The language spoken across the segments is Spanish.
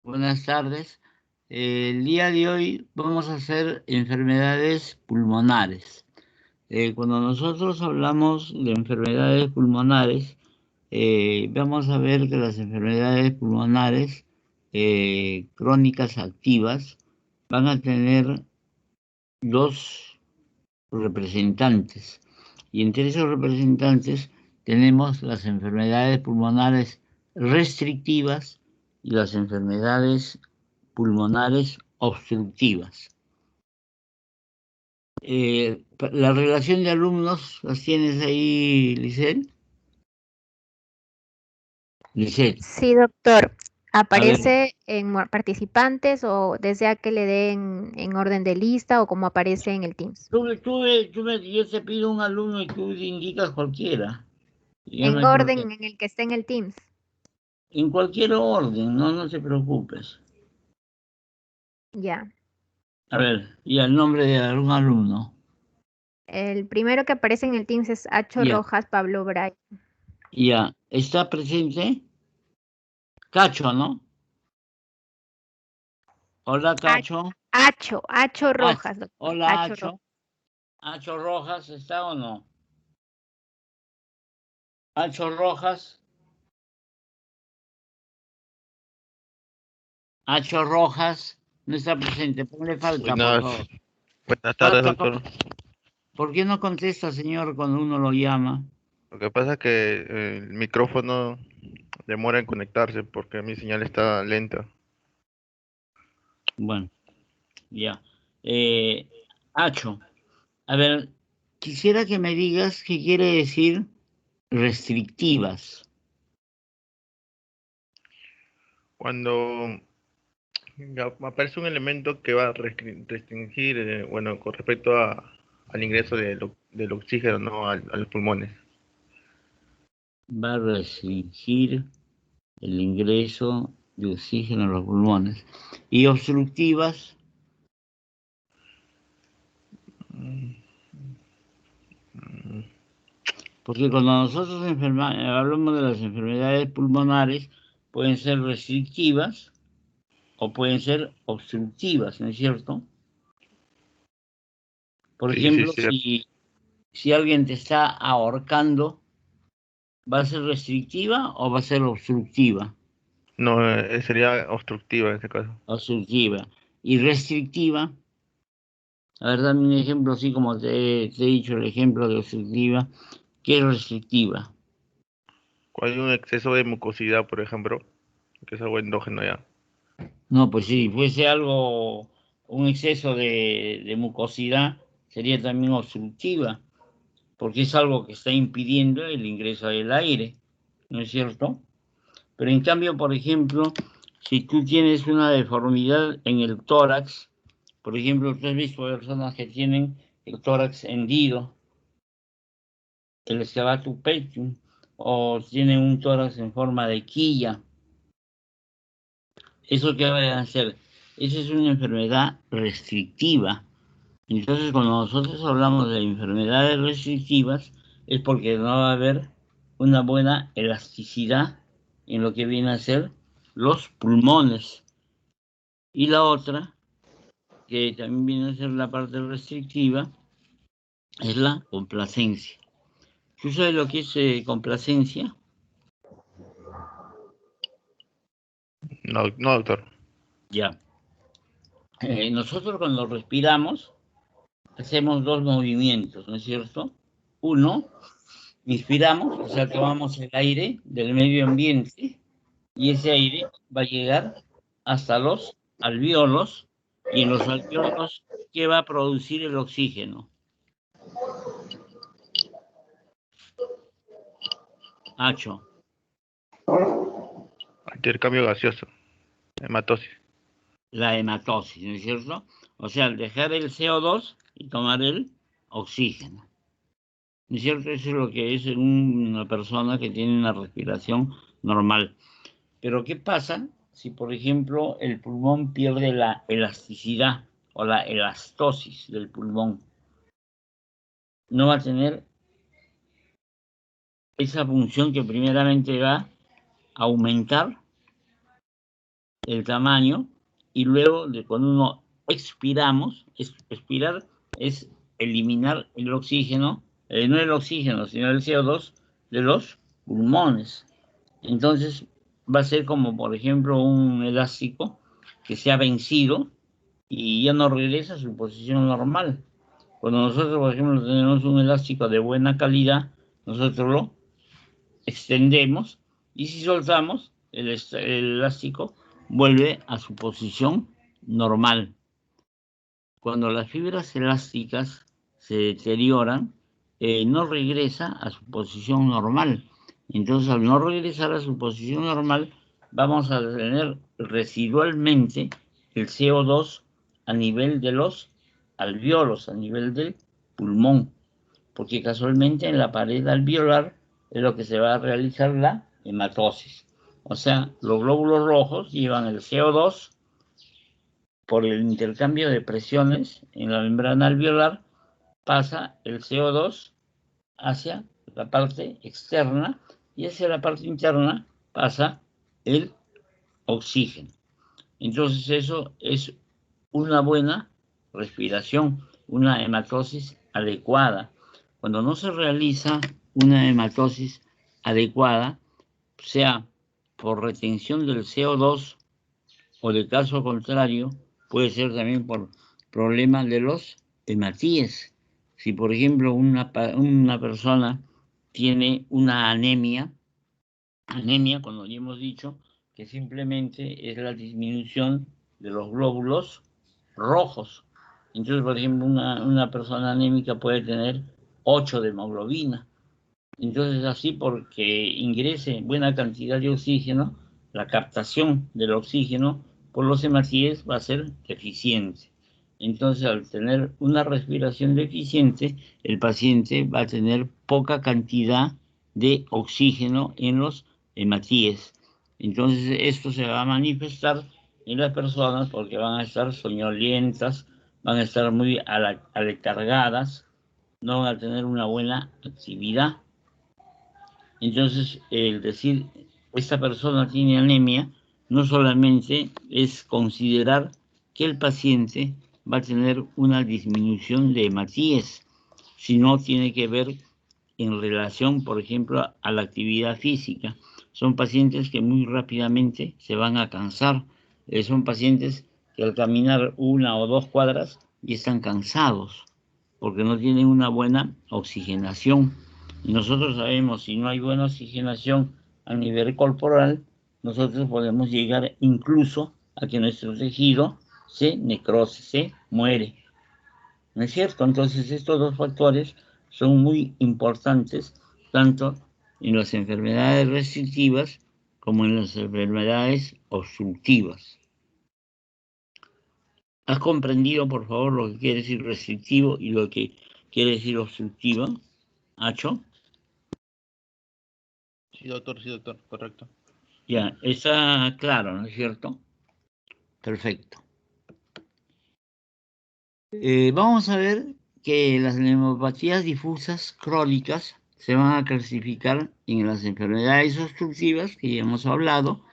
Buenas tardes. El día de hoy vamos a hacer enfermedades pulmonares. Cuando nosotros hablamos de enfermedades pulmonares, vamos a ver que las enfermedades pulmonares crónicas activas van a tener dos representantes. Y entre esos representantes tenemos las enfermedades pulmonares restrictivas y las enfermedades pulmonares obstructivas. La relación de alumnos, ¿las tienes ahí, Lisette? Lisette, Sí, doctor. a ver, ¿Aparece en participantes o desea que le den en orden de lista o como aparece en el Teams? yo te pido un alumno y tú indicas cualquiera. Ya no En hay problema. orden en el que esté en el Teams. En cualquier orden, no te preocupes. Ya. A ver, y el nombre de algún alumno. El primero que aparece en el Teams es Acho Ya, Rojas Pablo Bray. ya. ¿Está presente? Cacho, ¿no? Hola, Cacho. Acho Ah, Rojas, doctor. hola, Acho Rojas. Acho. Acho Rojas, ¿está o no? Acho Rojas. Acho Rojas no está presente. Ponle falta, por favor. Buenas tardes, Falta, doctor. ¿por qué no contesta, señor, cuando uno lo llama? Lo que pasa es que el micrófono demora en conectarse porque mi señal está lenta. Bueno, ya. Eh, Acho, a ver, quisiera que me digas qué quiere decir restrictivas. Cuando aparece un elemento que va a restringir, bueno, con respecto al ingreso del oxígeno, ¿no? A los pulmones. Va a restringir el ingreso de oxígeno a los pulmones. Y obstructivas, Mm, mm, porque cuando nosotros hablamos de las enfermedades pulmonares, pueden ser restrictivas o pueden ser obstructivas, ¿no es cierto? Por Sí, sí, ejemplo, cierto. si alguien te está ahorcando, ¿va a ser restrictiva o va a ser obstructiva? No, sería obstructiva en este caso. Obstructiva. Y restrictiva, a ver, dame un ejemplo, así como te he dicho el ejemplo de obstructiva. ¿Qué es restrictiva? Cuando hay un exceso de mucosidad, por ejemplo, que es algo endógeno ya. No, pues si fuese algo, un exceso de mucosidad, sería también obstructiva, porque es algo que está impidiendo el ingreso del aire, ¿no es cierto? Pero en cambio, por ejemplo, si tú tienes una deformidad en el tórax, por ejemplo, tú has visto personas que tienen el tórax hendido, el excavatum petum, o tienen un tórax en forma de quilla. ¿Eso qué va a hacer? Esa es una enfermedad restrictiva. Entonces, cuando nosotros hablamos de enfermedades restrictivas, es porque no va a haber una buena elasticidad en lo que viene a ser los pulmones. Y la otra, que también viene a ser la parte restrictiva, es la complacencia. ¿Tú sabes lo que es complacencia? No, no, doctor. Ya. Nosotros cuando respiramos hacemos dos movimientos, ¿no es cierto? Uno, inspiramos, o sea, tomamos el aire del medio ambiente y ese aire va a llegar hasta los alvéolos y en los alvéolos, ¿qué va a producir el oxígeno? Hacho, Intercambio gaseoso, hematosis. la hematosis, ¿no es cierto? O sea, dejar el CO2 y tomar el oxígeno. ¿No es cierto? Eso es lo que es una persona que tiene una respiración normal. Pero ¿qué pasa si, por ejemplo, el pulmón pierde la elasticidad o la elastosis del pulmón? No va a tener esa función que primeramente va a aumentar el tamaño, y luego de cuando uno expiramos, expirar es eliminar el oxígeno, no el oxígeno, sino el CO2 de los pulmones. Entonces va a ser como, por ejemplo, un elástico que se ha vencido y ya no regresa a su posición normal. Cuando nosotros, por ejemplo, tenemos un elástico de buena calidad, nosotros lo extendemos y si soltamos, el elástico vuelve a su posición normal. Cuando las fibras elásticas se deterioran, no regresa a su posición normal. Entonces, al no regresar a su posición normal, vamos a tener residualmente el CO2 a nivel de los alvéolos, a nivel del pulmón, porque casualmente en la pared alveolar es lo que se va a realizar la hematosis. O sea, los glóbulos rojos llevan el CO2 por el intercambio de presiones en la membrana alveolar, pasa el CO2 hacia la parte externa y hacia la parte interna pasa el oxígeno. Entonces eso es una buena respiración, una hematosis adecuada. Cuando no se realiza una hematosis adecuada, sea por retención del CO2 o de caso contrario, puede ser también por problemas de los hematíes. Si, por ejemplo, una persona tiene una anemia, cuando ya hemos dicho que simplemente es la disminución de los glóbulos rojos. Entonces, por ejemplo, una persona anémica puede tener 8 de hemoglobina. Entonces, así porque ingrese buena cantidad de oxígeno, la captación del oxígeno por los hematíes va a ser deficiente. Entonces, al tener una respiración deficiente, el paciente va a tener poca cantidad de oxígeno en los hematíes. Entonces, esto se va a manifestar en las personas porque van a estar soñolientas, van a estar muy aletargadas, no van a tener una buena actividad. Entonces, el decir, esta persona tiene anemia, no solamente es considerar que el paciente va a tener una disminución de hematíes, sino tiene que ver en relación, por ejemplo, a la actividad física. Son pacientes que muy rápidamente se van a cansar. Son pacientes que al caminar 1 o 2 cuadras ya están cansados porque no tienen una buena oxigenación. Y nosotros sabemos, si no hay buena oxigenación a nivel corporal, nosotros podemos llegar incluso a que nuestro tejido se necrose, se muere. ¿No es cierto? Entonces estos dos factores son muy importantes, tanto en las enfermedades restrictivas como en las enfermedades obstructivas. ¿Has comprendido, por favor, lo que quiere decir restrictivo y lo que quiere decir obstructivo, Acho? Sí, doctor, correcto. Ya, está claro, ¿no es cierto? Perfecto. Vamos a ver que las neumopatías difusas crónicas se van a clasificar en las enfermedades obstructivas, que ya hemos hablado,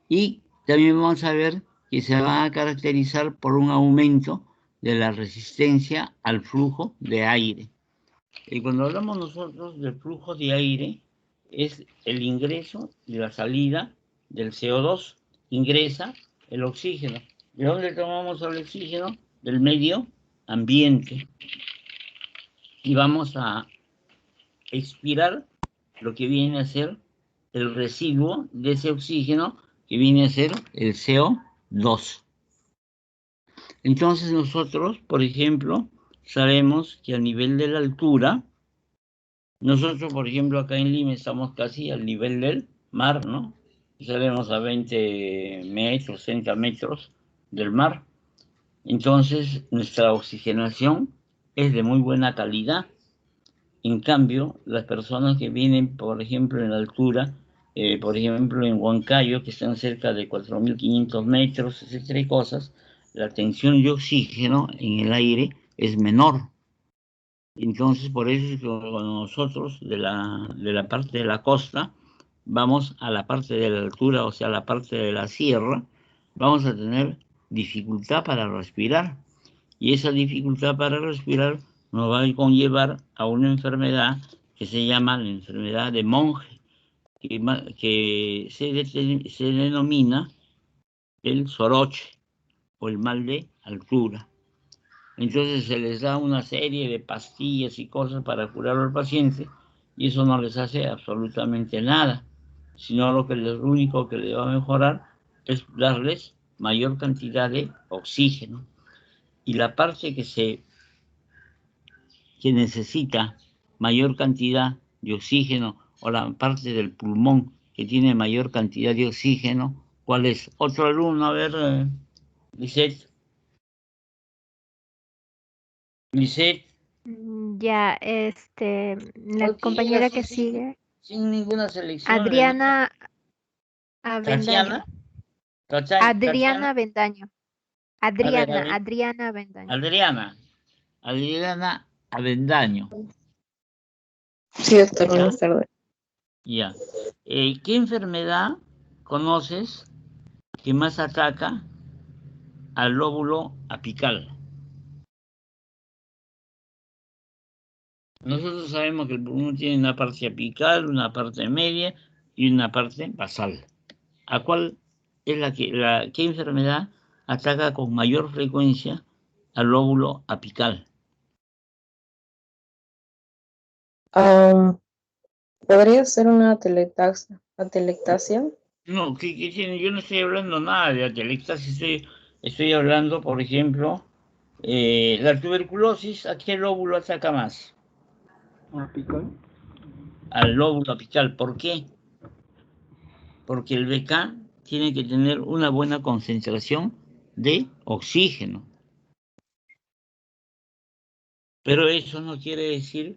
y también vamos a ver que se van a caracterizar por un aumento de la resistencia al flujo de aire. Y cuando hablamos nosotros del flujo de aire, es el ingreso y la salida del CO2. Ingresa el oxígeno. ¿De dónde tomamos el oxígeno? Del medio ambiente. Y vamos a expirar lo que viene a ser el residuo de ese oxígeno, que viene a ser el CO2. Entonces nosotros, por ejemplo, sabemos que a nivel de la altura, nosotros, por ejemplo, acá en Lima estamos casi al nivel del mar, ¿no? Estaremos a 20 metros, 30 metros del mar. Entonces, nuestra oxigenación es de muy buena calidad. En cambio, las personas que vienen, por ejemplo, en la altura, por ejemplo, en Huancayo, que están cerca de 4.500 metros, etcétera y cosas, la tensión de oxígeno en el aire es menor. Entonces, por eso es que cuando nosotros de la parte de la costa vamos a la parte de la altura, o sea, a la parte de la sierra, vamos a tener dificultad para respirar. Y esa dificultad para respirar nos va a conllevar a una enfermedad que se llama la enfermedad de Monge, que se denomina el soroche o el mal de altura. Entonces se les da una serie de pastillas y cosas para curar al paciente y eso no les hace absolutamente nada, sino lo único que les va a mejorar es darles mayor cantidad de oxígeno. Y la parte que necesita mayor cantidad de oxígeno o la parte del pulmón que tiene mayor cantidad de oxígeno, ¿cuál es? Otro alumno, a ver, Lisette. Lisette. Ya, la compañera que sigue, Sin ninguna selección. Adriana Avendaño. ¿Tatiana? Adriana Avendaño. A ver, Adriana Avendaño. Adriana Avendaño. Sí, doctor, buenas tardes. Ya. ¿Qué enfermedad conoces que más ataca al lóbulo apical? Nosotros sabemos que el pulmón tiene una parte apical, una parte media y una parte basal. ¿A cuál es qué enfermedad ataca con mayor frecuencia al lóbulo apical? ¿Podría ser una atelectasia? No, ¿qué tiene? Yo no estoy hablando nada de atelectasis, estoy hablando, por ejemplo, la tuberculosis, ¿a qué lóbulo ataca más? ¿Apical? Al lóbulo apical. ¿Por qué? Porque el BK tiene que tener una buena concentración de oxígeno. Pero eso no quiere decir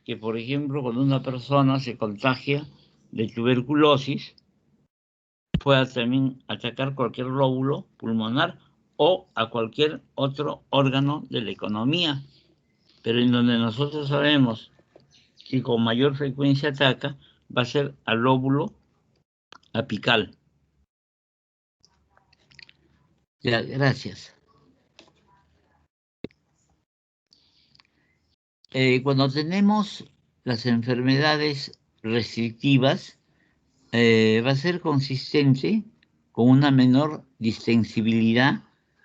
que, por ejemplo, cuando una persona se contagia de tuberculosis, pueda también atacar cualquier lóbulo pulmonar o a cualquier otro órgano de la economía. Pero en donde nosotros sabemos que con mayor frecuencia ataca, va a ser al lóbulo apical. Ya, gracias. Cuando tenemos las enfermedades restrictivas, va a ser consistente con una menor distensibilidad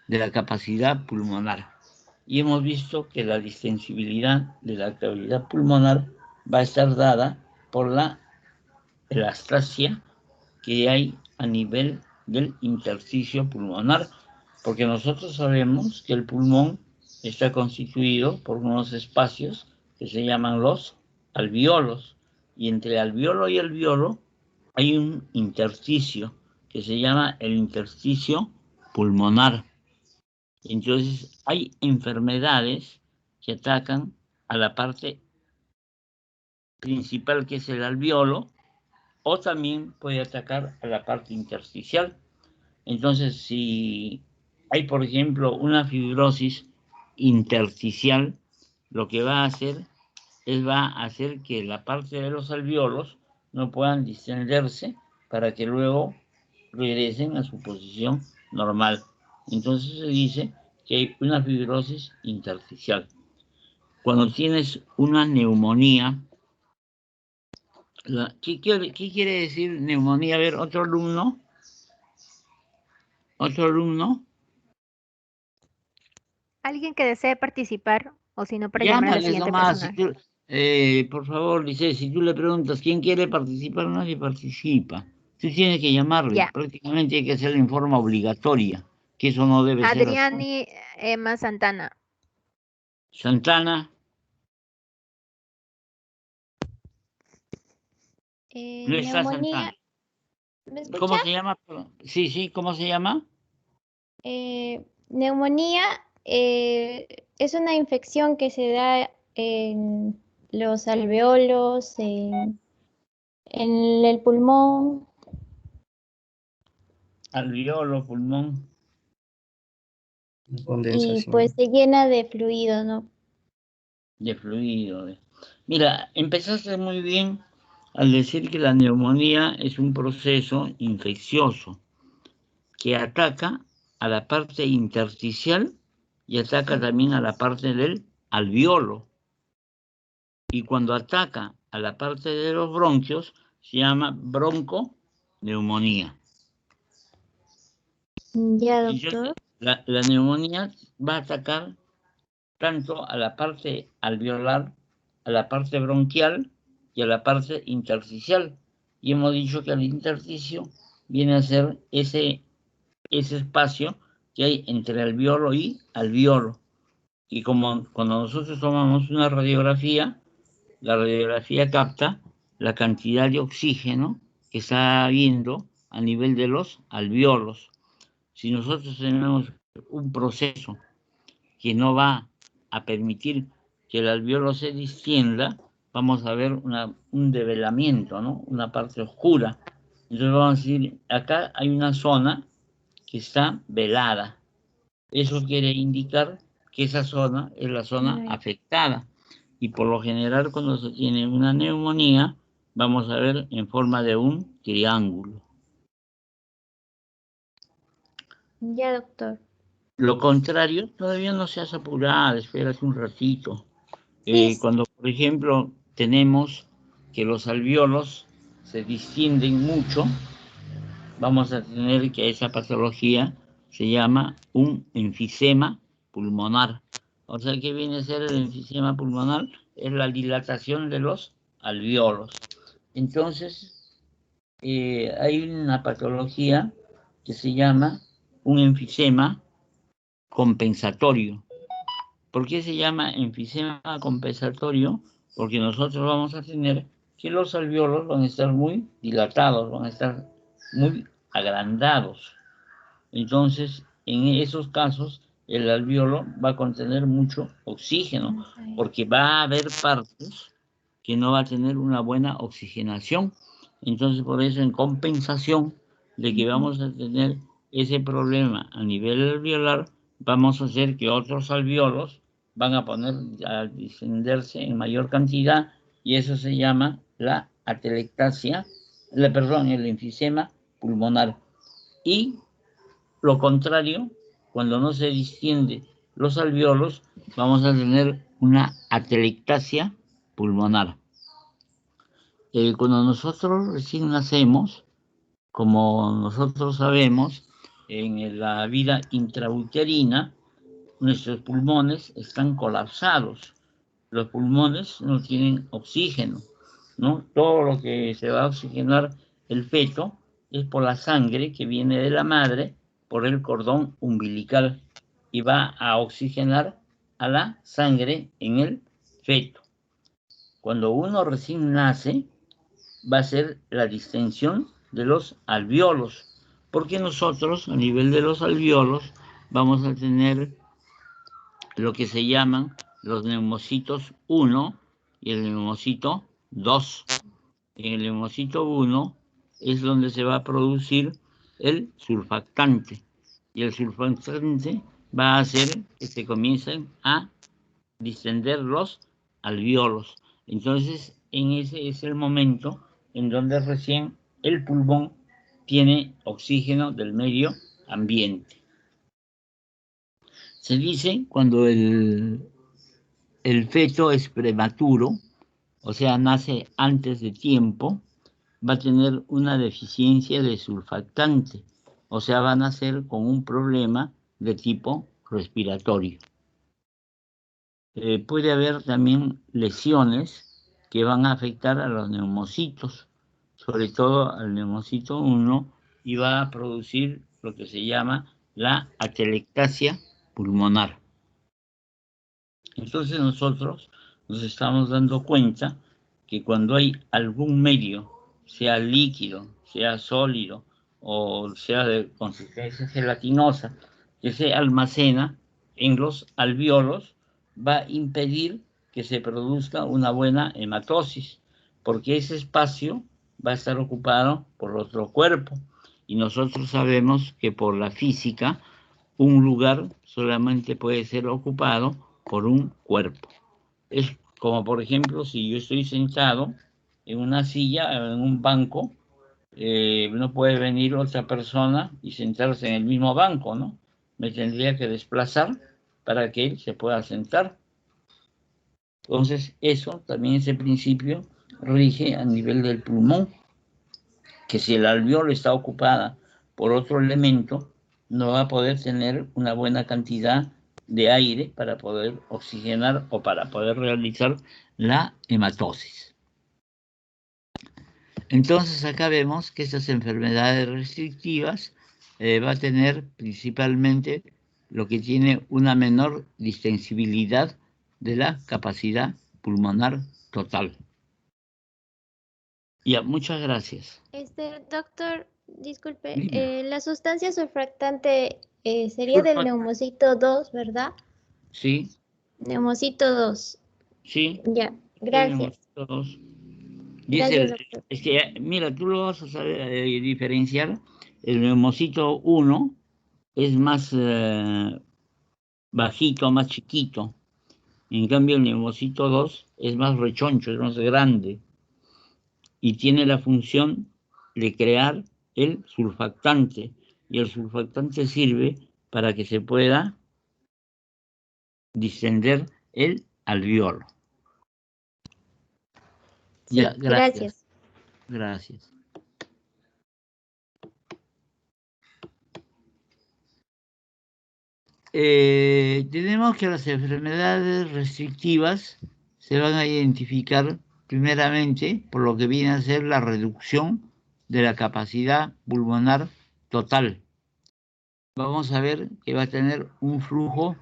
de la capacidad pulmonar. Y hemos visto que la distensibilidad de la cavidad pulmonar va a estar dada por la elastasia que hay a nivel del intersticio pulmonar, porque nosotros sabemos que el pulmón está constituido por unos espacios que se llaman los alveolos, y entre el alveolo y alveolo hay un intersticio que se llama el intersticio pulmonar. Entonces hay enfermedades que atacan a la parte principal, que es el alveolo, o también puede atacar a la parte intersticial. Entonces, si hay, por ejemplo, una fibrosis intersticial, lo que va a hacer que la parte de los alveolos no puedan distenderse para que luego regresen a su posición normal. Entonces se dice que hay una fibrosis intersticial. Cuando tienes una neumonía, ¿qué quiere decir neumonía? A ver, otro alumno. Alguien que desee participar o si no para llamar a la Llámales siguiente nomás. persona. Por favor, Lice, si tú le preguntas quién quiere participar, nadie participa. Tú tienes que llamarle. Ya. Prácticamente hay que hacerlo en forma obligatoria, que eso no debe ser así. Adriani Emma Santana. Santana. No está Neumonía, Santana. ¿me escucha? ¿Cómo se llama? Sí, ¿cómo se llama? Neumonía es una infección que se da en los alveolos, en el pulmón. Alveolo, pulmón. Y pues se llena de fluido, ¿no? De fluido. Mira, empezaste muy bien al decir que la neumonía es un proceso infeccioso. que ataca a la parte intersticial y ataca también a la parte del alveolo. Y cuando ataca a la parte de los bronquios, se llama bronconeumonía. Ya, Y doctor. la neumonía va a atacar tanto a la parte alveolar, a la parte bronquial y a la parte intersticial. Y hemos dicho que el intersticio viene a ser ese espacio que hay entre alveolo y alveolo. Y como cuando nosotros tomamos una radiografía, la radiografía capta la cantidad de oxígeno que está habiendo a nivel de los alveolos. Si nosotros tenemos un proceso que no va a permitir que el alveolo se distienda, vamos a ver un develamiento, ¿no? Una parte oscura. Entonces vamos a decir, acá hay una zona que está velada. Eso quiere indicar que esa zona es la zona afectada. Y por lo general, cuando se tiene una neumonía, vamos a ver en forma de un triángulo. Ya, doctor. Lo contrario, todavía no seas apurada, espérate un ratito. Sí. Cuando, por ejemplo, tenemos que los alveolos se distienden mucho, vamos a tener que esa patología se llama un enfisema pulmonar. O sea, ¿qué viene a ser el enfisema pulmonar? Es la dilatación de los alveolos. Entonces, hay una patología que se llama un enfisema compensatorio. ¿Por qué se llama enfisema compensatorio? Porque nosotros vamos a tener que los alveolos van a estar muy dilatados, van a estar muy agrandados. Entonces, en esos casos, el alveolo va a contener mucho oxígeno, porque va a haber partes que no va a tener una buena oxigenación. Entonces, por eso, en compensación de que vamos a tener ese problema a nivel alveolar, vamos a hacer que otros alveolos van a distenderse en mayor cantidad, y eso se llama la atelectasia, el enfisema pulmonar. Y lo contrario, cuando no se distiende los alveolos, vamos a tener una atelectasia pulmonar. Cuando nosotros recién nacemos, como nosotros sabemos, en la vida intrauterina, nuestros pulmones están colapsados. Los pulmones no tienen oxígeno, ¿no? Todo lo que se va a oxigenar el feto es por la sangre que viene de la madre, por el cordón umbilical, y va a oxigenar a la sangre en el feto. Cuando uno recién nace, va a ser la distensión de los alveolos, porque nosotros a nivel de los alveolos vamos a tener lo que se llaman los neumocitos 1 y el neumocito 2. En el neumocito 1 es donde se va a producir el surfactante, y el surfactante va a hacer que se comiencen a distender los alveolos. Entonces, en ese es el momento en donde recién el pulmón tiene oxígeno del medio ambiente. Se dice cuando el feto es prematuro, o sea, nace antes de tiempo, va a tener una deficiencia de surfactante, o sea, va a nacer con un problema de tipo respiratorio. Puede haber también lesiones que van a afectar a los neumocitos, sobre todo al neumocito 1, y va a producir lo que se llama la atelectasia pulmonar. Entonces nosotros nos estamos dando cuenta que cuando hay algún medio, sea líquido, sea sólido o sea de consistencia gelatinosa, que se almacena en los alveolos, va a impedir que se produzca una buena hematosis, porque ese espacio va a estar ocupado por otro cuerpo. Y nosotros sabemos que por la física, un lugar solamente puede ser ocupado por un cuerpo. Es como, por ejemplo, si yo estoy sentado en una silla, en un banco, no puede venir otra persona y sentarse en el mismo banco, ¿no? Me tendría que desplazar para que él se pueda sentar. Entonces, eso también, ese principio rige a nivel del pulmón, que si el alveolo está ocupada por otro elemento, no va a poder tener una buena cantidad de aire para poder oxigenar o para poder realizar la hematosis. Entonces acá vemos que estas enfermedades restrictivas va a tener principalmente lo que tiene una menor distensibilidad de la capacidad pulmonar total. Ya, muchas gracias. Doctor, disculpe, Dime. la sustancia surfactante sería del neumocito 2, ¿verdad? Sí, Neumocito 2. sí. Ya, gracias. Todos. Gracias, doctor. Es que, mira, tú lo vas a saber diferenciar. El neumocito 1 es más bajito, más chiquito. En cambio, el neumocito 2 es más rechoncho, es más grande y tiene la función de crear el surfactante. Y el surfactante sirve para que se pueda distender el alveolo. Sí, Ya, gracias. Gracias. Tenemos que las enfermedades restrictivas se van a identificar primeramente por lo que viene a ser la reducción de la capacidad pulmonar total. Vamos a ver que va a tener un flujo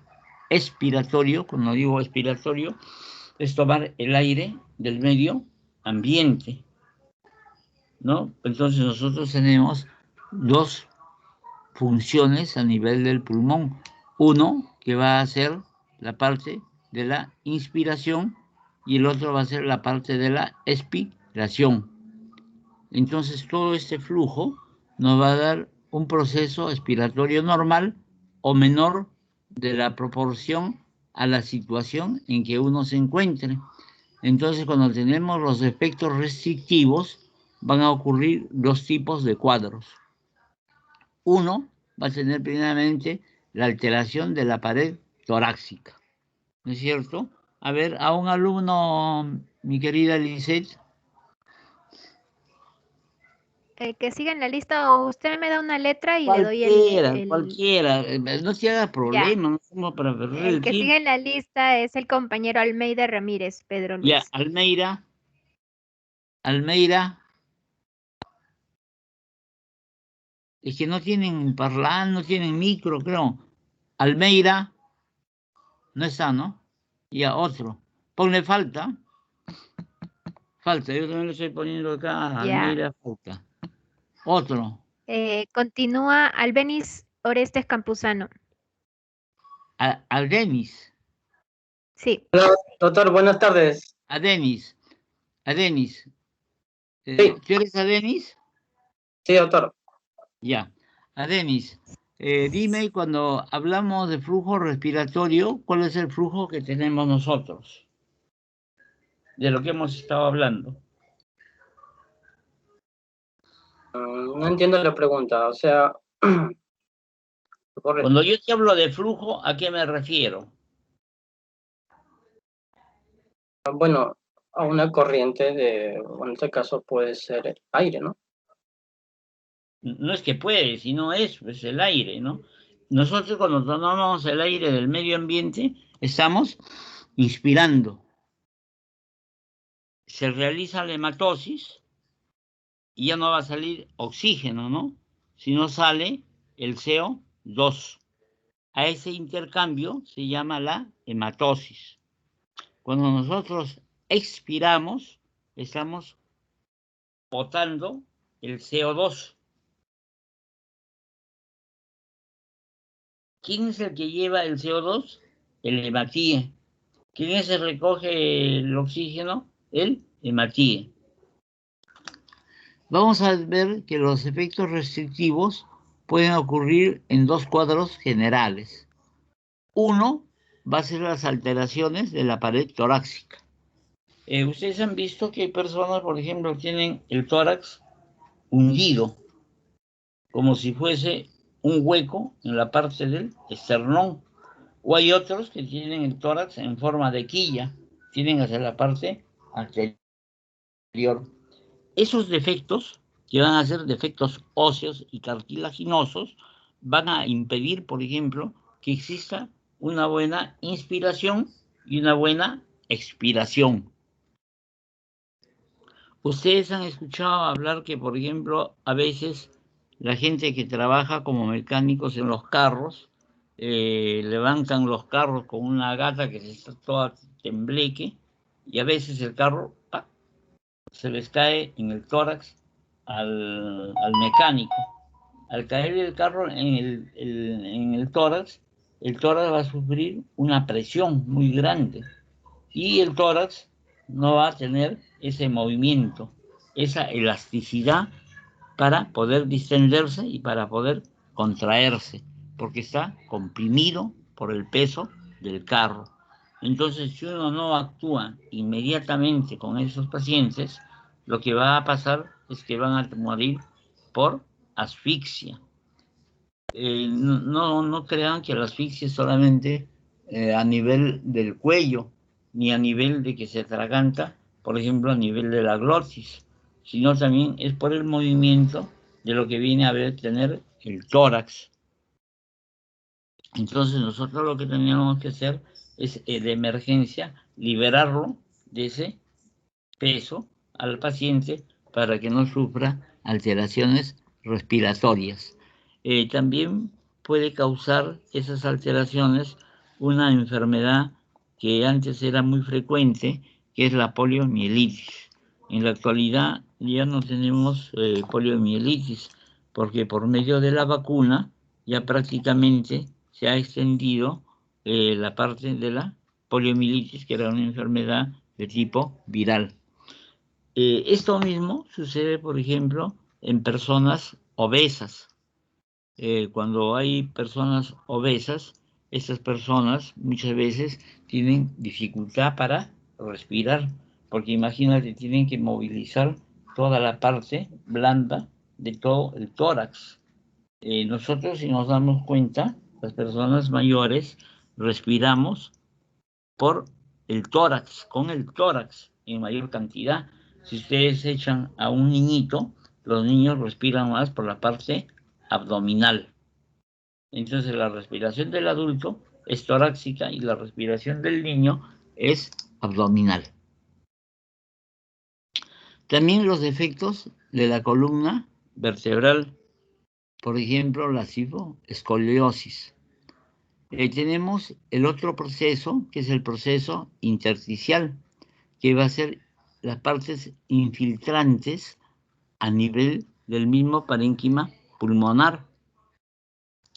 expiratorio. Cuando digo expiratorio, es tomar el aire del medio ambiente, ¿no? Entonces nosotros tenemos dos funciones a nivel del pulmón. Uno que va a ser la parte de la inspiración y el otro va a ser la parte de la expiración. Entonces todo este flujo nos va a dar un proceso expiratorio normal o menor de la proporción a la situación en que uno se encuentre. Entonces cuando tenemos los efectos restrictivos van a ocurrir dos tipos de cuadros. Uno va a tener primeramente la alteración de la pared torácica, ¿no es cierto? A ver, a un alumno, mi querida Lisette. Que siga en la lista o usted me da una letra y le doy Cualquiera, no se haga Ya. problema, no somos para perder El el que tiempo. sigue en la lista es el compañero Almeida Ramírez, Pedro Ya, Luis. Almeida, es que no tienen parlante, no tienen micro, creo. Almeida, no está, ¿no? Ya, otro. Ponle falta, yo también le estoy poniendo acá, Ya. Almeida, falta. Otro. Continúa Albeniz Orestes Campuzano. Al Denis. Sí. Hola, doctor, buenas tardes. A Denis. Sí. ¿Tú eres a Denis? Sí, doctor. Ya. A Denis, dime cuando hablamos de flujo respiratorio, ¿cuál es el flujo que tenemos nosotros? De lo que hemos estado hablando. No entiendo la pregunta, o sea... Cuando yo te hablo de flujo, ¿a qué me refiero? Bueno, a una corriente en este caso puede ser aire, ¿no? No es que puede, sino es el aire, ¿no? Nosotros cuando tomamos el aire del medio ambiente, estamos inspirando. Se realiza la hematosis y ya no va a salir oxígeno, ¿no? Sino sale el CO2. A ese intercambio se llama la hematosis. Cuando nosotros expiramos, estamos botando el CO2. ¿Quién es el que lleva el CO2? El hematíe. ¿Quién es el que recoge el oxígeno? El hematíe. Vamos a ver que los efectos restrictivos pueden ocurrir en dos cuadros generales. Uno va a ser las alteraciones de la pared torácica. Ustedes han visto que hay personas, por ejemplo, tienen el tórax hundido, como si fuese un hueco en la parte del esternón. O hay otros que tienen el tórax en forma de quilla, tienen hacia la parte anterior. Esos defectos, que van a ser defectos óseos y cartilaginosos, van a impedir, por ejemplo, que exista una buena inspiración y una buena expiración. Ustedes han escuchado hablar que, por ejemplo, a veces la gente que trabaja como mecánicos en los carros, levantan los carros con una gata que se está toda tembleque, y a veces el carro se les cae en el tórax al mecánico. Al caer el carro en el tórax va a sufrir una presión muy grande y el tórax no va a tener ese movimiento, esa elasticidad para poder distenderse y para poder contraerse, porque está comprimido por el peso del carro. Entonces, si uno no actúa inmediatamente con esos pacientes, lo que va a pasar es que van a morir por asfixia. No crean que la asfixia es solamente a nivel del cuello, ni a nivel de que se atraganta, por ejemplo, a nivel de la glotis, sino también es por el movimiento de lo que viene a tener el tórax. Entonces nosotros lo que teníamos que hacer es de emergencia liberarlo de ese peso al paciente para que no sufra alteraciones respiratorias. También puede causar esas alteraciones una enfermedad que antes era muy frecuente, que es la poliomielitis. En la actualidad ya no tenemos poliomielitis, porque por medio de la vacuna ya prácticamente se ha extendido la parte de la poliomielitis, que era una enfermedad de tipo viral. Esto mismo sucede, por ejemplo, en personas obesas. Cuando hay personas obesas, estas personas muchas veces tienen dificultad para respirar, porque imagínate, tienen que movilizar toda la parte blanda de todo el tórax. Nosotros, si nos damos cuenta, las personas mayores respiramos por el tórax, con el tórax en mayor cantidad. Si ustedes echan a un niñito, los niños respiran más por la parte abdominal. Entonces la respiración del adulto es torácica y la respiración del niño es abdominal. También los defectos de la columna vertebral, por ejemplo, la escoliosis. Tenemos el otro proceso, que es el proceso intersticial, que va a ser las partes infiltrantes a nivel del mismo parénquima pulmonar.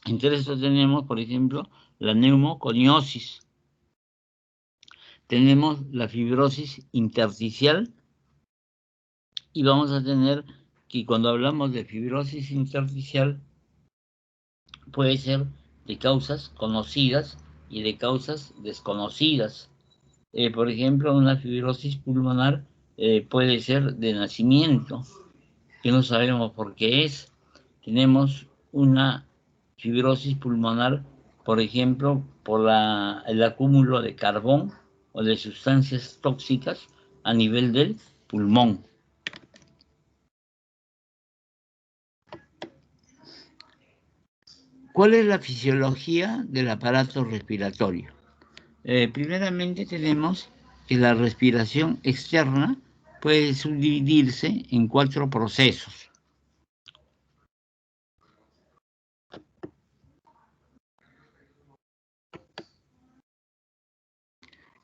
Entre esto tenemos, por ejemplo, la neumoconiosis. Tenemos la fibrosis intersticial y vamos a tener que cuando hablamos de fibrosis intersticial puede ser de causas conocidas y de causas desconocidas. Por ejemplo, una fibrosis pulmonar puede ser de nacimiento, que no sabemos por qué es. Tenemos una fibrosis pulmonar, por ejemplo, por el acúmulo de carbón o de sustancias tóxicas a nivel del pulmón. ¿Cuál es la fisiología del aparato respiratorio? Primeramente tenemos que la respiración externa puede subdividirse en 4 procesos.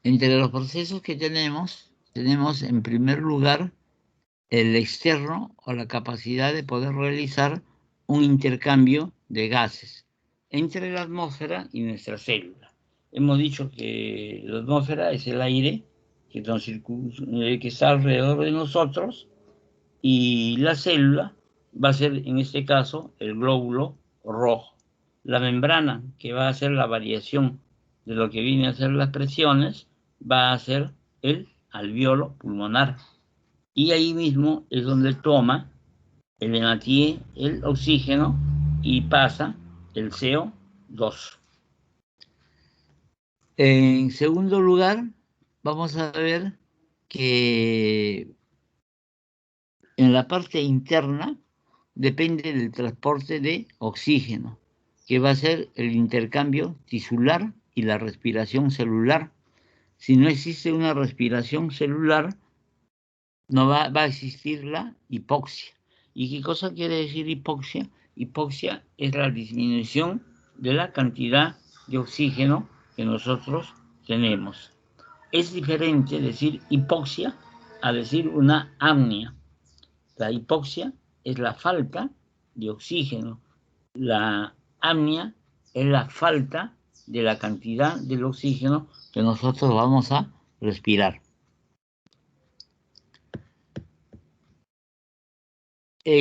Entre los procesos que tenemos en primer lugar el externo o la capacidad de poder realizar un intercambio de gases entre la atmósfera y nuestra célula. Hemos dicho que la atmósfera es el aire que está alrededor de nosotros y la célula va a ser, en este caso, el glóbulo rojo. La membrana, que va a hacer la variación de lo que viene a ser las presiones, va a ser el alveolo pulmonar. Y ahí mismo es donde toma el hematie, el oxígeno, y pasa el CO2. En segundo lugar, vamos a ver que en la parte interna depende del transporte de oxígeno, que va a ser el intercambio tisular y la respiración celular. Si no existe una respiración celular, no va a existir la hipoxia. ¿Y qué cosa quiere decir hipoxia? Hipoxia es la disminución de la cantidad de oxígeno que nosotros tenemos. Es diferente decir hipoxia a decir una apnea. La hipoxia es la falta de oxígeno. La apnea es la falta de la cantidad del oxígeno que nosotros vamos a respirar.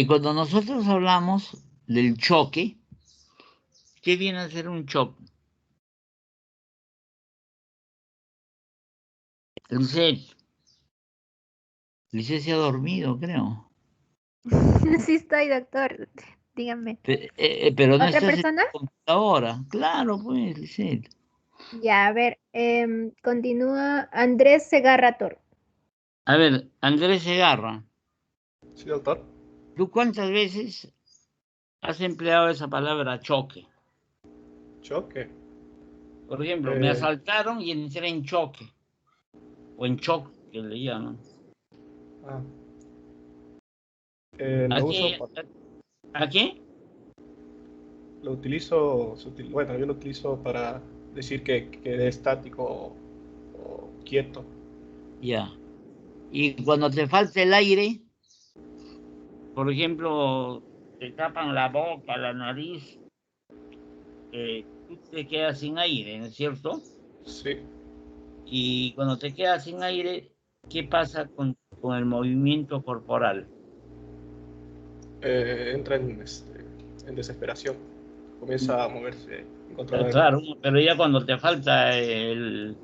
Cuando nosotros hablamos del choque, ¿qué viene a ser un choque? Lice se ha dormido, creo. Sí estoy, doctor. Dígame. Pero no ¿Otra estás en persona? la computadora. Claro, pues, Lisette. Ya, a ver, continúa Andrés Segarra Toro. A ver, Andrés Segarra, Sí, doctor. ¿tú cuántas veces has empleado esa palabra choque? Choque. Por ejemplo, me asaltaron y entré en choque. O en shock, que le llaman. Lo uso ¿A qué? Lo utilizo, bueno, yo lo utilizo para decir que quede estático o quieto. Ya. Y cuando te falta el aire, por ejemplo, te tapan la boca, la nariz, tú te quedas sin aire, ¿no es cierto? Sí. Y cuando te quedas sin aire, ¿qué pasa con el movimiento corporal? Entra en desesperación. Comienza a moverse incontrolablemente. Claro, pero ya cuando te falta el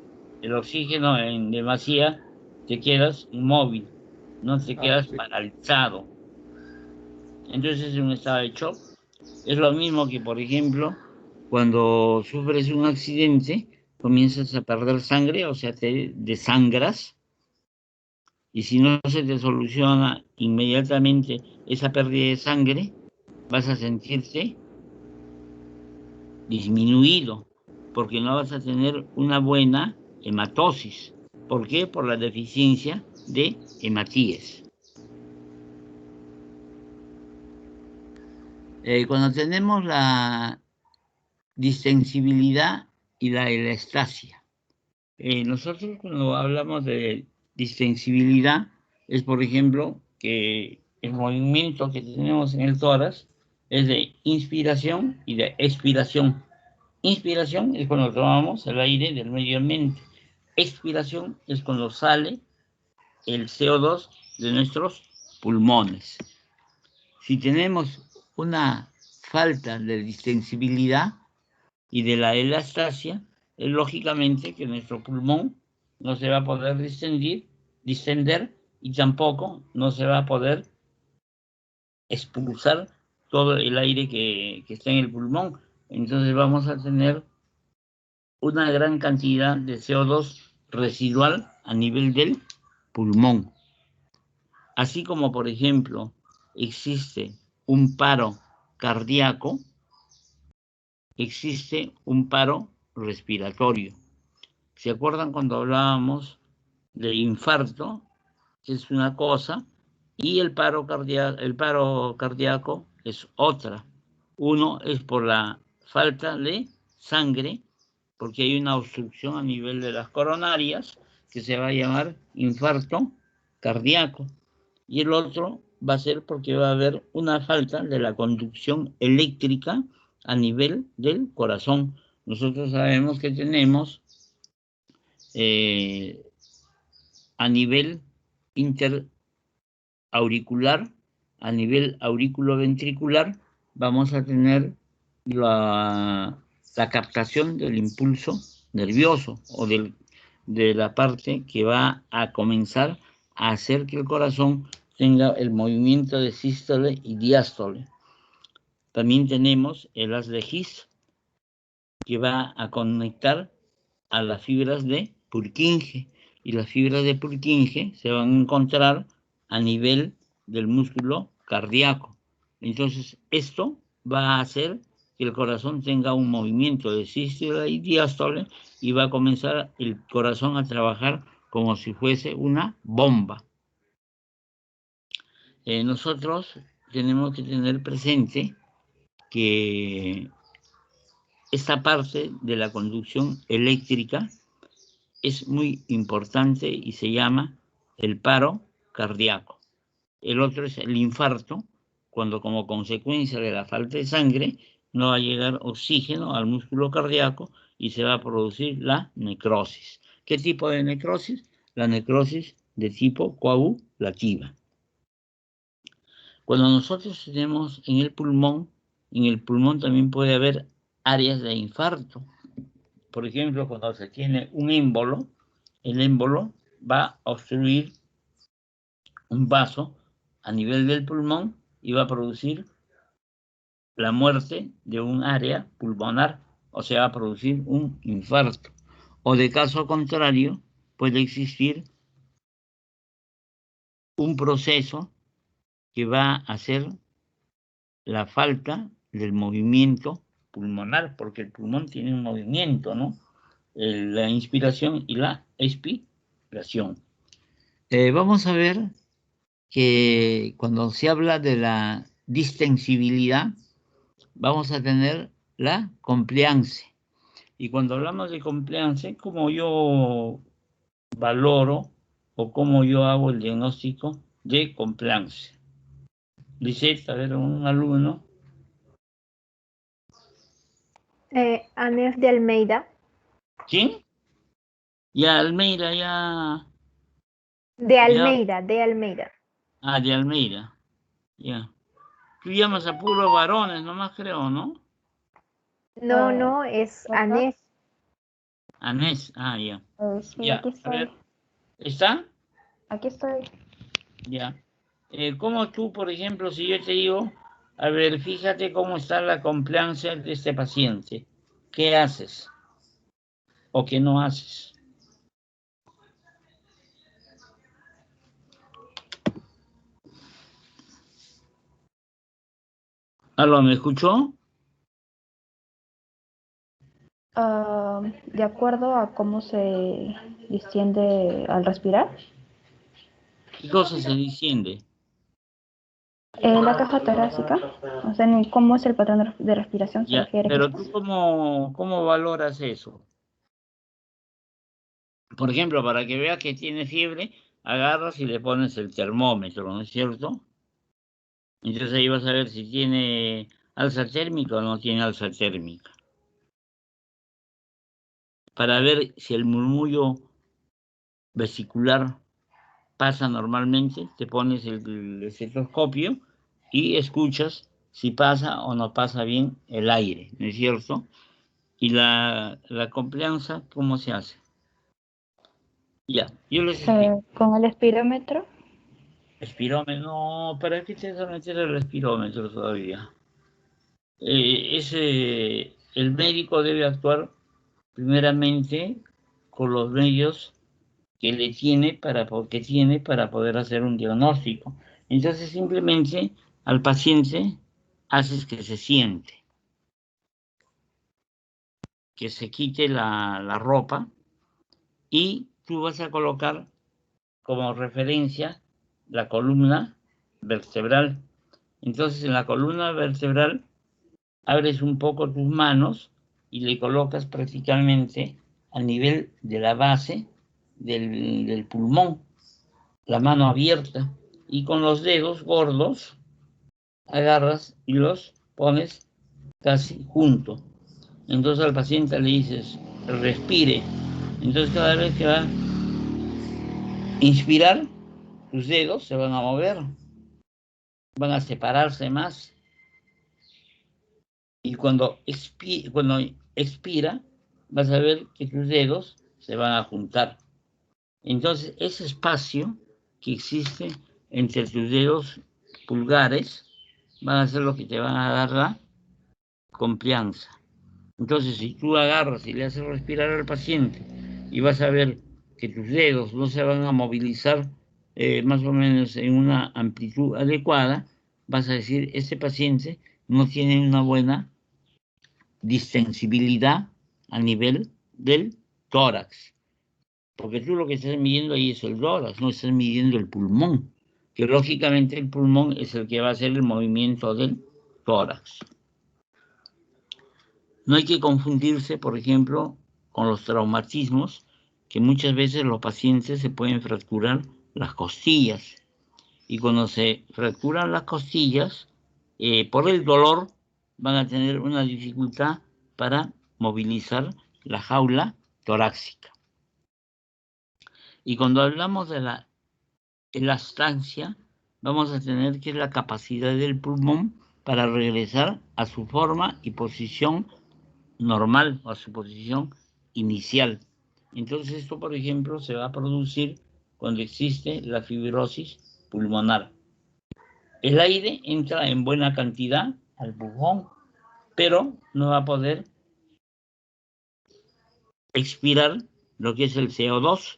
oxígeno en demasía, te quedas inmóvil, no te quedas paralizado. Entonces es un estado de shock. Es lo mismo que, por ejemplo, cuando sufres un accidente, comienzas a perder sangre, o sea, te desangras, y si no se te soluciona inmediatamente esa pérdida de sangre, vas a sentirte disminuido, porque no vas a tener una buena hematosis. ¿Por qué? Por la deficiencia de hematíes. Cuando tenemos la distensibilidad y la elastasia. Nosotros cuando hablamos de distensibilidad es, por ejemplo, que el movimiento que tenemos en el tórax es de inspiración y de expiración. Inspiración es cuando tomamos el aire del medio ambiente. Expiración es cuando sale el CO2 de nuestros pulmones. Si tenemos una falta de distensibilidad y de la elastasia, es lógicamente que nuestro pulmón no se va a poder distender y tampoco no se va a poder expulsar todo el aire que está en el pulmón. Entonces vamos a tener una gran cantidad de CO2 residual a nivel del pulmón. Así como, por ejemplo, existe un paro cardíaco, existe un paro respiratorio. ¿Se acuerdan cuando hablábamos del infarto? Que es una cosa, y el paro cardíaco es otra. Uno es por la falta de sangre, porque hay una obstrucción a nivel de las coronarias, que se va a llamar infarto cardíaco. Y el otro va a ser porque va a haber una falta de la conducción eléctrica a nivel del corazón. Nosotros sabemos que tenemos a nivel interauricular, a nivel auriculoventricular, vamos a tener la captación del impulso nervioso o de la parte que va a comenzar a hacer que el corazón tenga el movimiento de sístole y diástole. También tenemos el haz de His, que va a conectar a las fibras de Purkinje, y las fibras de Purkinje se van a encontrar a nivel del músculo cardíaco. Entonces, esto va a hacer que el corazón tenga un movimiento de sístole y diástole, y va a comenzar el corazón a trabajar como si fuese una bomba. Nosotros tenemos que tener presente que esta parte de la conducción eléctrica es muy importante y se llama el paro cardíaco. El otro es el infarto, cuando como consecuencia de la falta de sangre no va a llegar oxígeno al músculo cardíaco y se va a producir la necrosis. ¿Qué tipo de necrosis? La necrosis de tipo coagulativa. Cuando nosotros tenemos en el pulmón también puede haber áreas de infarto. Por ejemplo, cuando se tiene un émbolo, el émbolo va a obstruir un vaso a nivel del pulmón y va a producir la muerte de un área pulmonar, o sea, va a producir un infarto. O de caso contrario, puede existir un proceso que va a hacer la falta del movimiento pulmonar, porque el pulmón tiene un movimiento, ¿no? La inspiración y la expiración. Vamos a ver que cuando se habla de la distensibilidad, vamos a tener la compliance. Y cuando hablamos de compliance, como yo valoro o como yo hago el diagnóstico de compliance. Lisette, a ver, un alumno. Anef de Almeida. ¿Quién? Ya, Almeida, ya. De Almeida, de Almeida. Ah, de Almeida. Ya. Tú llamas a puros varones, nomás creo, ¿no? No, no, es Anef. Anés, ya. Sí, Ya, aquí a estoy. ver. ¿Está? Aquí estoy. Ya. ¿Cómo tú, por ejemplo, si yo te digo, a ver, fíjate cómo está la compliance de este paciente, ¿qué haces? ¿O qué no haces? ¿Aló, me escuchó? De acuerdo a cómo se distiende al respirar. ¿Qué cosa se desciende? La caja torácica, o sea, cómo es el patrón de respiración, se Ya, refiere pero quizás. tú cómo valoras eso? Por ejemplo, para que veas que tiene fiebre, agarras y le pones el termómetro, ¿no es cierto? Entonces ahí vas a ver si tiene alza térmica o no tiene alza térmica. Para ver si el murmullo vesicular pasa normalmente, te pones el estetoscopio y escuchas si pasa o no pasa bien el aire, ¿no es cierto? Y la complianza, ¿cómo se hace? Ya, yo les explico. Con el espirómetro. Espirómetro, no, ¿para qué te vas a meter el espirómetro todavía? El médico debe actuar primeramente con los medios que tiene para poder hacer un diagnóstico. Entonces simplemente al paciente haces que se siente, que se quite la ropa y tú vas a colocar como referencia la columna vertebral. Entonces en la columna vertebral abres un poco tus manos y le colocas prácticamente a nivel de la base del pulmón, la mano abierta, y con los dedos gordos agarras y los pones casi junto. Entonces al paciente le dices, respire. Entonces cada vez que va a inspirar, tus dedos se van a mover, van a separarse más. Y cuando expira, vas a ver que tus dedos se van a juntar. Entonces, ese espacio que existe entre tus dedos pulgares van a ser los que te van a dar la confianza. Entonces, si tú agarras y le haces respirar al paciente y vas a ver que tus dedos no se van a movilizar más o menos en una amplitud adecuada, vas a decir, este paciente no tiene una buena distensibilidad a nivel del tórax. Porque tú lo que estás midiendo ahí es el tórax, no estás midiendo el pulmón, que lógicamente el pulmón es el que va a hacer el movimiento del tórax. No hay que confundirse, por ejemplo, con los traumatismos, que muchas veces los pacientes se pueden fracturar las costillas. Y cuando se fracturan las costillas, por el dolor, van a tener una dificultad para movilizar la jaula torácica. Y cuando hablamos de la elastancia, vamos a tener que la capacidad del pulmón para regresar a su forma y posición normal o a su posición inicial. Entonces esto, por ejemplo, se va a producir cuando existe la fibrosis pulmonar. El aire entra en buena cantidad al pulmón, pero no va a poder expirar lo que es el CO2.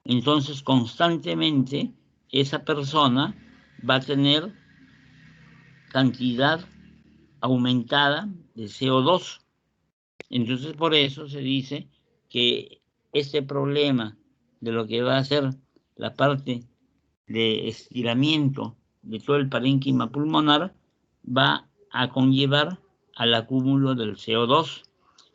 Entonces, constantemente, esa persona va a tener cantidad aumentada de CO2. Entonces, por eso se dice que este problema de lo que va a ser la parte de estiramiento de todo el parénquima pulmonar va a conllevar al acúmulo del CO2.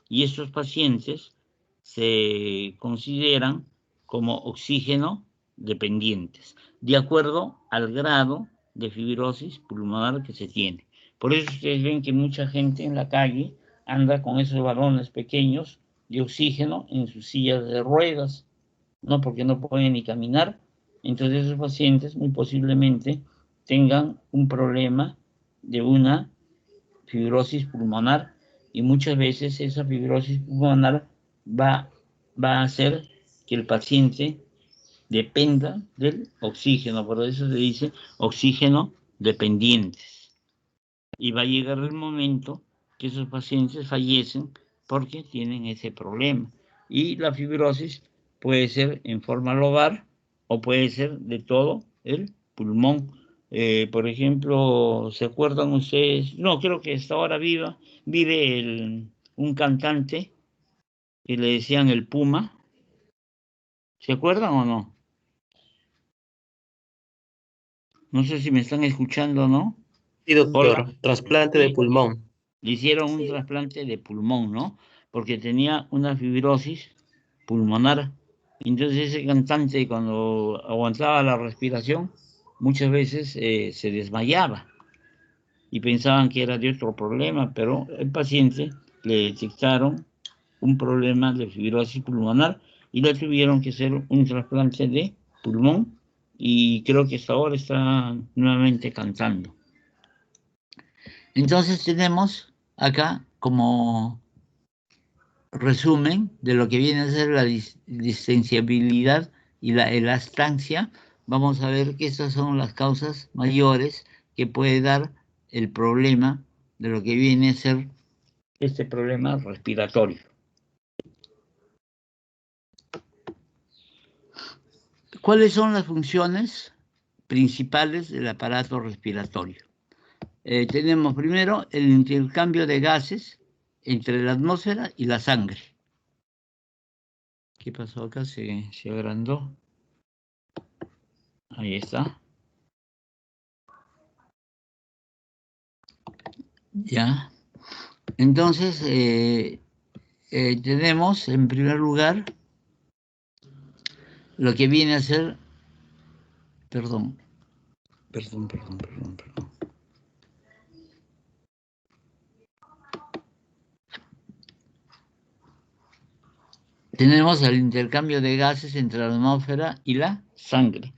Y estos pacientes se consideran como oxígeno dependientes, de acuerdo al grado de fibrosis pulmonar que se tiene. Por eso ustedes ven que mucha gente en la calle anda con esos balones pequeños de oxígeno en sus sillas de ruedas, no porque no pueden ni caminar. Entonces esos pacientes muy posiblemente tengan un problema de una fibrosis pulmonar, y muchas veces esa fibrosis pulmonar va a hacer que el paciente dependa del oxígeno, por eso se dice oxígeno dependientes. Y va a llegar el momento que esos pacientes fallecen porque tienen ese problema. Y la fibrosis puede ser en forma lobar o puede ser de todo el pulmón. Por ejemplo, ¿se acuerdan ustedes? No, creo que hasta ahora vive un cantante que le decían el Puma. ¿Se acuerdan o no? No sé si me están escuchando o no. Sí, doctor. Hola. Trasplante de pulmón. Le hicieron un trasplante de pulmón, ¿no? Porque tenía una fibrosis pulmonar. Entonces ese cantante, cuando aguantaba la respiración, muchas veces se desmayaba y pensaban que era de otro problema, pero el paciente le detectaron un problema de fibrosis pulmonar y le tuvieron que hacer un trasplante de pulmón, y creo que hasta ahora está nuevamente cantando. Entonces tenemos acá como resumen de lo que viene a ser la distensibilidad y la elastancia. Vamos a ver que estas son las causas mayores que puede dar el problema de lo que viene a ser este problema respiratorio. ¿Cuáles son las funciones principales del aparato respiratorio? Tenemos primero el intercambio de gases entre la atmósfera y la sangre. ¿Qué pasó acá? Se agrandó. Ahí está. Ya. Entonces, tenemos en primer lugar lo que viene a ser, perdón. Tenemos el intercambio de gases entre la atmósfera y la sangre.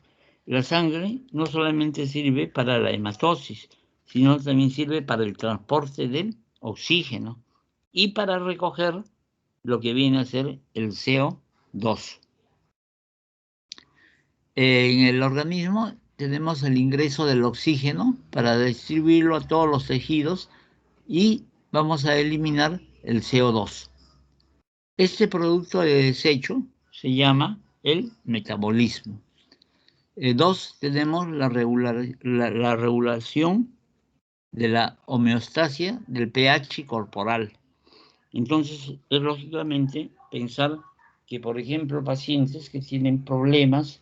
La sangre no solamente sirve para la hematosis, sino también sirve para el transporte del oxígeno y para recoger lo que viene a ser el CO2. En el organismo tenemos el ingreso del oxígeno para distribuirlo a todos los tejidos y vamos a eliminar el CO2. Este producto de desecho se llama el metabolismo. 2, tenemos la regulación de la homeostasia del pH corporal. Entonces, es lógicamente pensar que, por ejemplo, pacientes que tienen problemas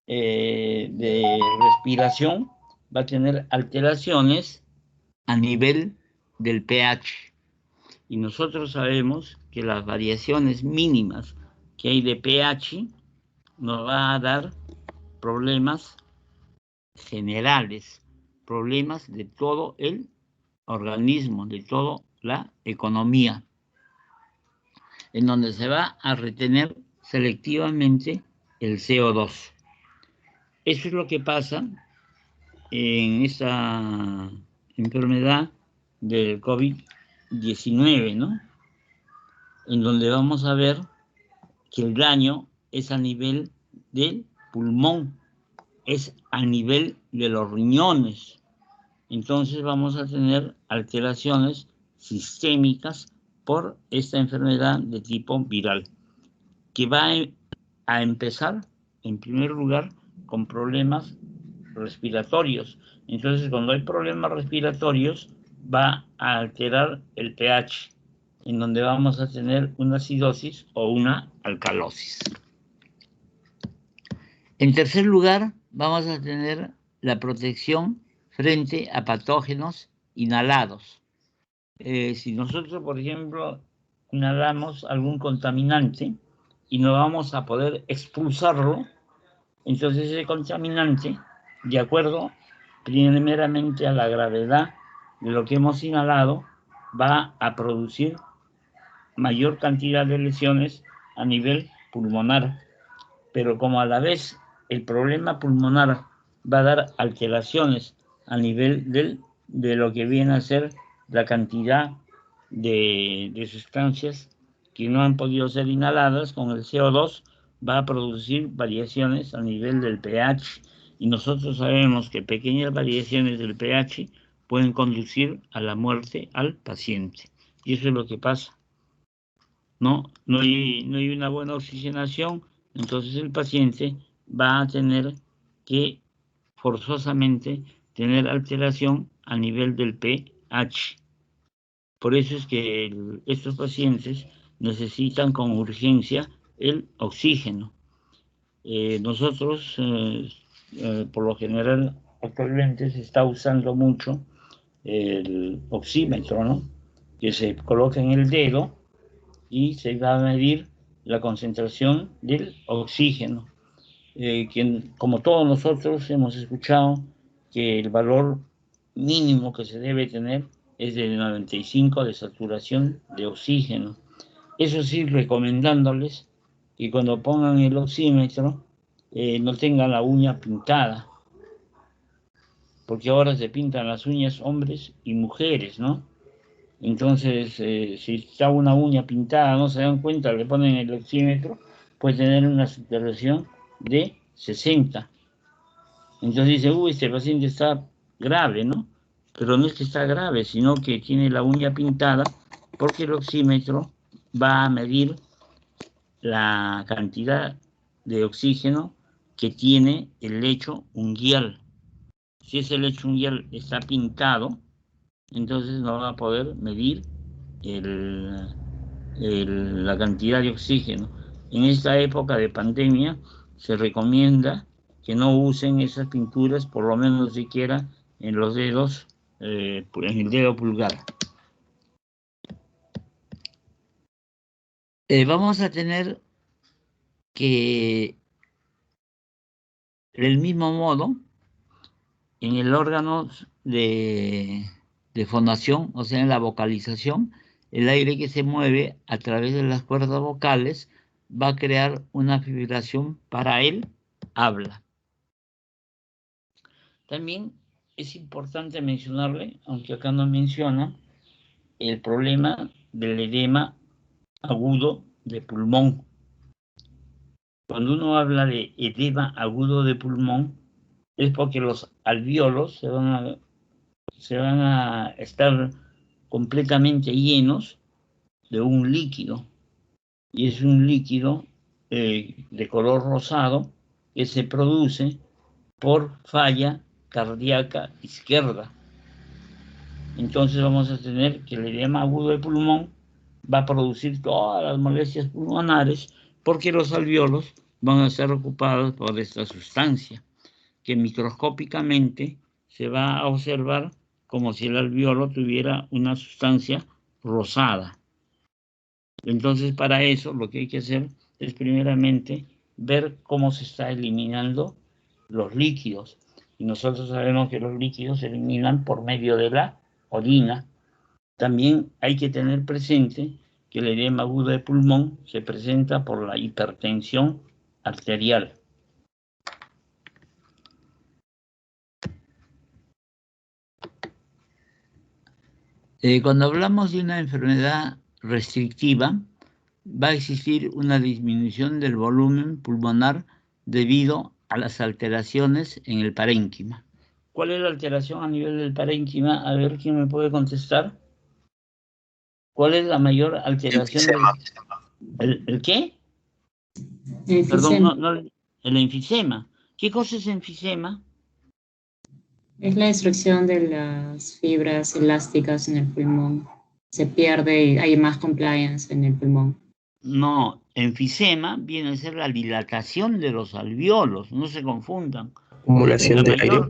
de respiración va a tener alteraciones a nivel del pH. Y nosotros sabemos que las variaciones mínimas que hay de pH nos va a dar problemas generales, problemas de todo el organismo, de toda la economía, en donde se va a retener selectivamente el CO2. Eso es lo que pasa en esta enfermedad del COVID-19, ¿no? En donde vamos a ver que el daño es a nivel del pulmón, es a nivel de los riñones. Entonces vamos a tener alteraciones sistémicas por esta enfermedad de tipo viral, que va a empezar, en primer lugar, con problemas respiratorios. Entonces, cuando hay problemas respiratorios, va a alterar el pH, en donde vamos a tener una acidosis o una alcalosis. En tercer lugar, vamos a tener la protección frente a patógenos inhalados. Si nosotros, por ejemplo, inhalamos algún contaminante y no vamos a poder expulsarlo, entonces ese contaminante, de acuerdo primeramente a la gravedad de lo que hemos inhalado, va a producir mayor cantidad de lesiones a nivel pulmonar. Pero como a la vez el problema pulmonar va a dar alteraciones a nivel de lo que viene a ser la cantidad de sustancias que no han podido ser inhaladas con el CO2, va a producir variaciones a nivel del pH. Y nosotros sabemos que pequeñas variaciones del pH pueden conducir a la muerte al paciente. Y eso es lo que pasa. No hay una buena oxigenación, entonces el paciente va a tener que forzosamente tener alteración a nivel del pH. Por eso es que estos pacientes necesitan con urgencia el oxígeno. Nosotros, por lo general, actualmente se está usando mucho el oxímetro, ¿no? Que se coloca en el dedo y se va a medir la concentración del oxígeno. Como todos nosotros hemos escuchado que el valor mínimo que se debe tener es de 95 de saturación de oxígeno. Eso sí, recomendándoles que cuando pongan el oxímetro no tengan la uña pintada, porque ahora se pintan las uñas hombres y mujeres, ¿no? Entonces, si está una uña pintada, no se dan cuenta, le ponen el oxímetro, puede tener una saturación de 60. Entonces dice, este paciente está grave, ¿no? Pero no es que está grave, sino que tiene la uña pintada porque el oxímetro va a medir la cantidad de oxígeno que tiene el lecho unguial. Si ese lecho unguial está pintado, entonces no va a poder medir la cantidad de oxígeno. En esta época de pandemia se recomienda que no usen esas pinturas, por lo menos siquiera en los dedos, en el dedo pulgar. Vamos a tener que, del mismo modo, en el órgano de fonación, o sea, en la vocalización, el aire que se mueve a través de las cuerdas vocales va a crear una vibración para el habla. También es importante mencionarle, aunque acá no menciona, el problema del edema agudo de pulmón. Cuando uno habla de edema agudo de pulmón, es porque los alvéolos se van a estar completamente llenos de un líquido, y es un líquido de color rosado que se produce por falla cardíaca izquierda. Entonces vamos a tener que el edema agudo de pulmón va a producir todas las molestias pulmonares porque los alvéolos van a ser ocupados por esta sustancia que microscópicamente se va a observar como si el alvéolo tuviera una sustancia rosada. Entonces, para eso lo que hay que hacer es primeramente ver cómo se está eliminando los líquidos. Y nosotros sabemos que los líquidos se eliminan por medio de la orina. También hay que tener presente que el edema agudo de pulmón se presenta por la hipertensión arterial. Cuando hablamos de una enfermedad restrictiva, va a existir una disminución del volumen pulmonar debido a las alteraciones en el parénquima. ¿Cuál es la alteración a nivel del parénquima? A ver, ¿quién me puede contestar? ¿Cuál es la mayor alteración? ¿El qué? Perdón, el enfisema. ¿Qué cosa es enfisema? Es la destrucción de las fibras elásticas en el pulmón. Se pierde y hay más compliance en el pulmón. No, enfisema viene a ser la dilatación de los alvéolos, no se confundan. Acumulación de aire.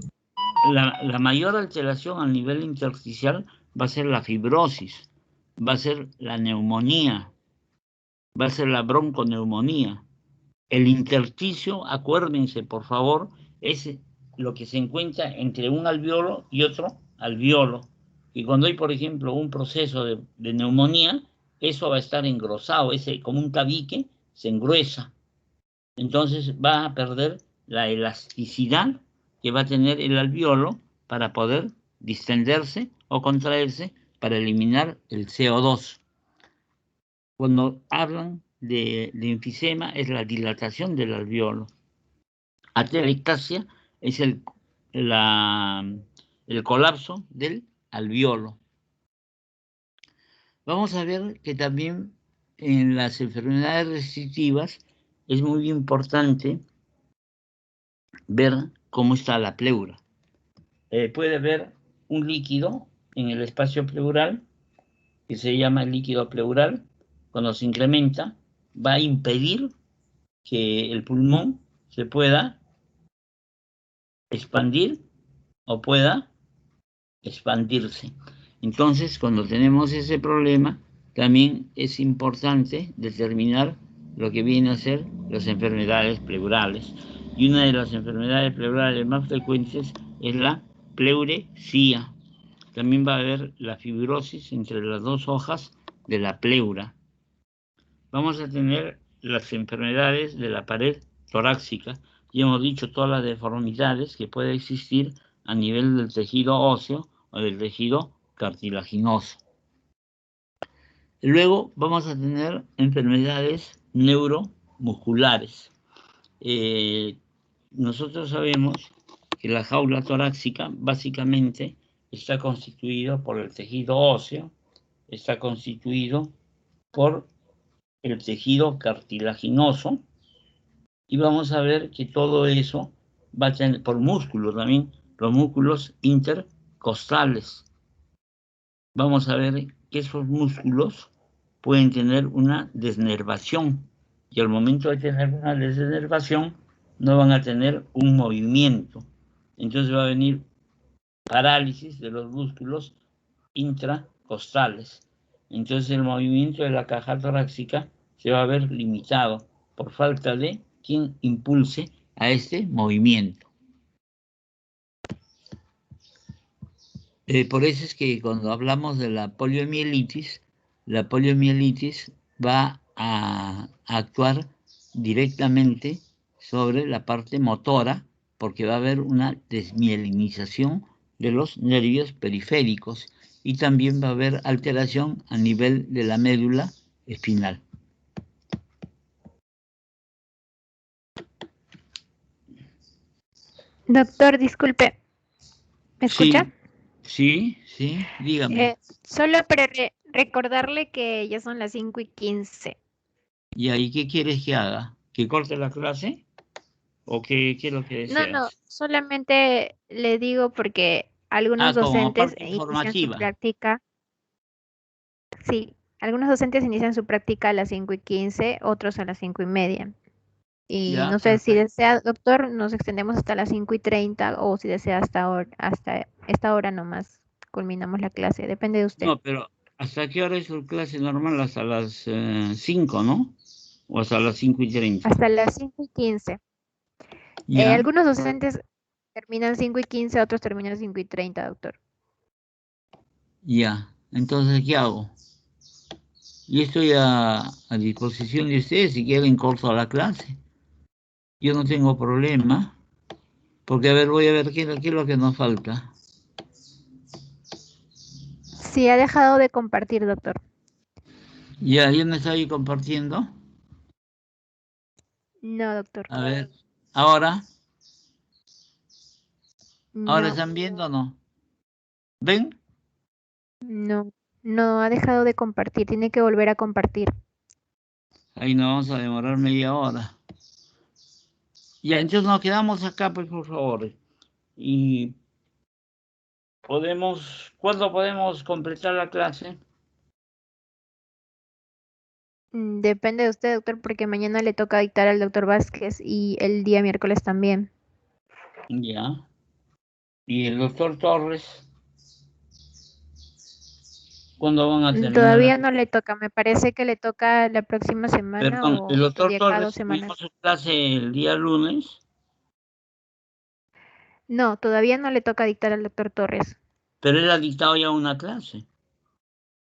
La mayor alteración a nivel intersticial va a ser la fibrosis, va a ser la neumonía, va a ser la bronconeumonía. El intersticio, acuérdense por favor, es lo que se encuentra entre un alvéolo y otro alvéolo. Y cuando hay, por ejemplo, un proceso de neumonía, eso va a estar engrosado, como un tabique se engruesa. Entonces va a perder la elasticidad que va a tener el alvéolo para poder distenderse o contraerse para eliminar el CO2. Cuando hablan de enfisema es la dilatación del alvéolo. Atelectasia es el colapso del alvéolo. Vamos a ver que también en las enfermedades restrictivas es muy importante ver cómo está la pleura. Puede haber un líquido en el espacio pleural que se llama el líquido pleural. Cuando se incrementa, va a impedir que el pulmón se pueda expandir o pueda expandirse. Entonces, cuando tenemos ese problema, también es importante determinar lo que viene a ser las enfermedades pleurales. Y una de las enfermedades pleurales más frecuentes es la pleuresía. También va a haber la fibrosis entre las dos hojas de la pleura. Vamos a tener las enfermedades de la pared torácica. Ya hemos dicho todas las deformidades que puede existir a nivel del tejido óseo o del tejido cartilaginoso. Luego vamos a tener enfermedades neuromusculares. Nosotros sabemos que la jaula torácica básicamente está constituido por el tejido óseo, está constituido por el tejido cartilaginoso, y vamos a ver que todo eso va a tener por músculos también, los músculos intercostales. Vamos a ver que esos músculos pueden tener una desnervación, y al momento de tener una desnervación no van a tener un movimiento. Entonces va a venir parálisis de los músculos intracostales. Entonces el movimiento de la caja torácica se va a ver limitado por falta de quien impulse a este movimiento. Por eso es que cuando hablamos de la poliomielitis va a actuar directamente sobre la parte motora, porque va a haber una desmielinización de los nervios periféricos y también va a haber alteración a nivel de la médula espinal. Doctor, disculpe, ¿me escucha? Sí, dígame. Solo para recordarle que ya son las 5:15. ¿Y ahí qué quieres que haga? ¿Que corte la clase? ¿O qué es lo que No, deseas? solamente le digo porque algunos como docentes parte inician su informativa. práctica. Sí, algunos docentes inician su práctica a las 5:15, otros a las 5:30. Y Ya, no sé si perfecto. desea, doctor, nos extendemos hasta las 5:30 o si desea hasta esta hora nomás culminamos la clase. Depende de usted. No, pero ¿hasta qué hora es su clase normal? Hasta las 5, ¿no? ¿O hasta las 5:30? Hasta las 5:15. Ya, Algunos docentes terminan 5:15, otros terminan 5:30, doctor. ya. Entonces, ¿qué hago? Yo estoy a disposición de ustedes si quieren corto la clase. Yo no tengo problema. Porque, a ver, voy a ver qué es lo que nos falta. Sí, ha dejado de compartir, doctor. Ya no estoy compartiendo. No, doctor. A ver, ahora No, están viendo o no. ¿Ven? no, ha dejado de compartir. Tiene que volver a compartir. Ahí nos vamos a demorar media hora. Ya, entonces nos quedamos acá, pues, por favor. Y ¿cuándo podemos completar la clase? Depende de usted, doctor, porque mañana le toca dictar al doctor Vázquez y el día miércoles también. Ya. ¿Y el doctor Torres? ¿Cuándo van a terminar? Todavía no le toca, me parece que le toca la próxima semana Perdón, el o doctor de cada 2 Torres semanas. tuvimos su clase el día lunes, No, todavía no le toca dictar al doctor Torres. pero él ha dictado ya una clase.